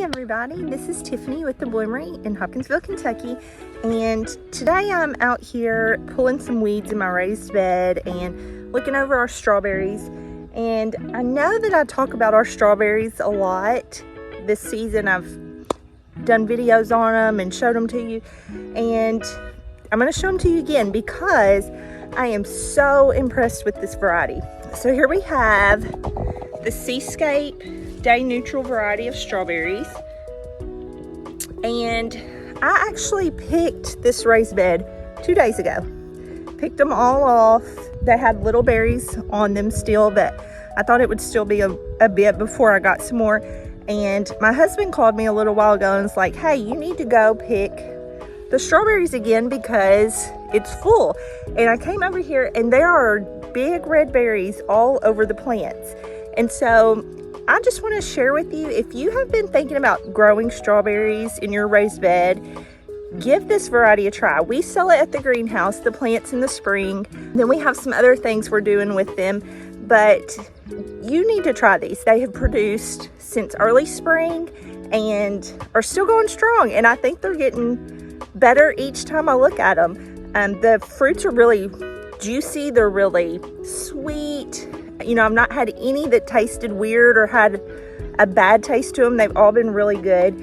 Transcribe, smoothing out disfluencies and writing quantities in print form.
everybody, this is Tiffany with the Bloomery in Hopkinsville, Kentucky, and today I'm out here pulling some weeds in my raised bed and looking over our strawberries. And I know that I talk about our strawberries a lot this season. I've done videos on them and showed them to you, and I'm going to show them to you again because I am so impressed with this variety. So here we have the Seascape Day-Neutral variety of strawberries, and I actually picked this raised bed 2 days ago. Picked them all off. They had little berries on them still, but I thought it would still be a bit before I got some more. And my husband called me a little while ago and was like, hey, you need to go pick the strawberries again because it's full. And I came over here and there are big red berries all over the plants. And so I just want to share with you, if you have been thinking about growing strawberries in your raised bed, give this variety a try. We sell it at the greenhouse, the plants in the spring. Then we have some other things we're doing with them, but you need to try these. They have produced since early spring and are still going strong. And I think they're getting better each time I look at them. The fruits are really juicy. They're really sweet. You know, I've not had any that tasted weird or had a bad taste to them. They've all been really good.